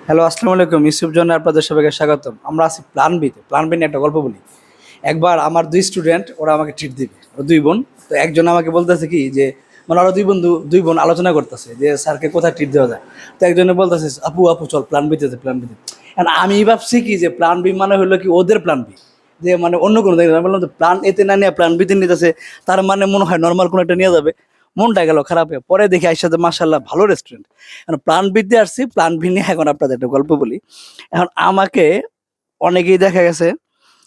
Hello, আসসালামু আলাইকুম। ইউসুফ জন্য আপনাদের সবাইকে স্বাগতম। আমরা আছি প্ল্যান বিতে। প্ল্যান বি নিয়ে একটা গল্প বলি। একবার আমার ২ স্টুডেন্ট ওরা আমাকে ট্রিট দিবে। ওরা ২ বোন। তো একজন আমাকে বলতেছে কি যে মানে ওরা ২ বোন আলোচনা করতেছে যে স্যারকে কোথায় ট্রিট দেওয়া যায়। তো একজনে বলতেছে, "আপু, আপু চল প্ল্যান বিতে যাই, প্ল্যান বিতে।" এখন আমি ভাবছি কি যে প্ল্যান বি মানে হলো কি ওদের প্ল্যান বি। যে মানে অন্য কোনো জায়গায় আমি বললাম যে প্ল্যান এতে না নিয়ে প্ল্যান বিতে নিতেছে, তার মানে মনে হয় নরমাল কোনো একটা নিয়ে যাবে। মনটা গেল খারাপ হয়ে। পরে দেখি আইসা যে মাশাআল্লাহ ভালো রেস্টুরেন্ট। এখন প্ল্যান বিতে আসছি, প্ল্যান বি নিয়ে এখন আপনাদের একটা গল্প বলি। এখন আমাকে অনেকেই দেখা গেছে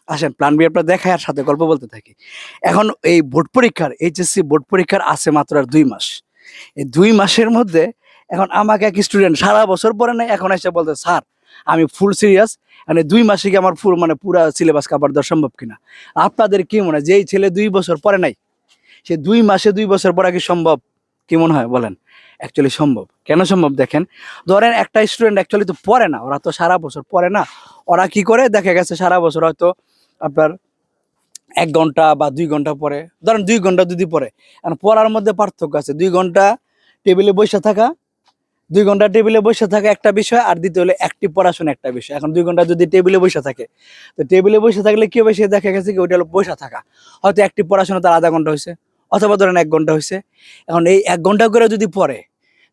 আসেন প্ল্যান বি আপনার দেখায় আর সাথে গল্প বলতে থাকি। এখন এই বোর্ড পরীক্ষার এইচএসসি বোর্ড পরীক্ষার আছে মাত্র আর ২ মাস। এই ২ মাসের মধ্যে এখন আমাকে এক স্টুডেন্ট সারা বছর পড়ে নাই, এখন এসে বলছে, "স্যার আমি ফুল সিরিয়াস। মানে ২ মাসে কি আমার মানে পুরা সিলেবাস কভার দেওয়া সম্ভব কিনা?" আপনাদের কি মনে হয় যেই ছেলে ২ বছর পড়ে নাই, সে ২ মাসে ২ বছর পড়া কি সম্ভব? কি মনে হয় বলেন? অ্যাকচুয়ালি সম্ভব। কেন সম্ভব দেখেন, ধরেন একটা স্টুডেন্ট অ্যাকচুয়ালি তো পড়ে না, ওরা তো সারা বছর পড়ে না। ওরা কি করে দেখা গেছে সারা বছর হয়তো আপনার ১ ঘন্টা বা ২ ঘন্টা পড়ে। ধরেন ২ ঘন্টা যদি পড়ে, এখন পড়ার মধ্যে পার্থক্য আছে। ২ ঘন্টা টেবিলে বইসা থাকা, ২ ঘন্টা টেবিলে বইসা থাকা একটা বিষয়, আর দ্বিতীয় হলো অ্যাক্টিভ পড়াশোনা একটা বিষয়। এখন ২ ঘন্টা যদি টেবিলে বইসা থাকে, তো টেবিলে বইসা থাকলে কি হবে, সে দেখা গেছে কি ওইটা হলো বইসা থাকা। হয়তো অ্যাক্টিভ পড়াশোনা তার ০.৫ ঘন্টা হইছে, অথবা ধরেন ১ ঘন্টা হইছে। এখন এই ১ ঘন্টা করে যদি পড়ে,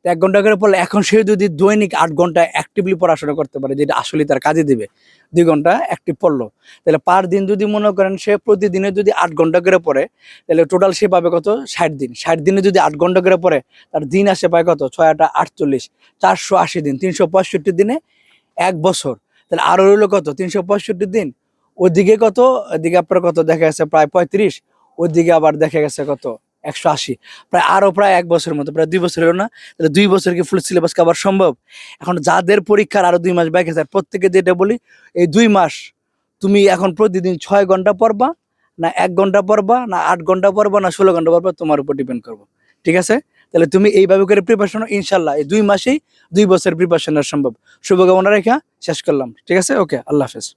তো ১ ঘন্টা করে পড়লে এখন সে যদি দৈনিক ৮ ঘন্টা অ্যাক্টিভলি পড়াশোনা করতে পারে, যেটা আসলেই তার কাজে দিবে। ২ ঘন্টা অ্যাক্টিভ পড়লো। তাহলে পার দিন যদি মনে করেন সে প্রতিদিনে যদি ৮ ঘন্টা করে পড়ে, তাহলে টোটাল সে পাবে কত? ৬০ দিন। ৬০ দিনে যদি ৮ ঘন্টা করে পড়ে, তার দিন আসে পায় কত? ৬ ৮ ৪৮, ৪৮০ দিন, ৩৬৫ দিনে ১ বছর। তাহলে আরো রইলো কত? ৩৬৫ দিন। ওইদিকে কত? ওইদিকে আপনার কত দেখা গেছে প্রায় ৩৫, ওইদিকে আবার দেখা গেছে কত? ১৮০। প্রায় ১ বছরের মতো, প্রায় ২ বছর হলো না? তাহলে ২ বছর কি ফুল সিলেবাস কভার সম্ভব? এখন যাদের পরীক্ষার আরো ২ মাস বাকি আছে, প্রত্যেককে যেটা বলি, এই ২ মাস তুমি এখন প্রতিদিন ৬ ঘন্টা পড়বা, না ১ ঘন্টা পড়বা, না ৮ ঘন্টা পড়বা, না ১৬ ঘন্টা পড়বা, তোমার উপর ডিপেন্ড করবো। ঠিক আছে? তাহলে তুমি এইভাবে করে প্রিপারেশন নাও, ইনশাআল্লাহ এই ২ মাসেই ২ বছরের প্রিপারেশন নেওয়া সম্ভব। শুভকামনা রেখে শেষ করলাম। ঠিক আছে? ওকে, আল্লাহ হাফেজ।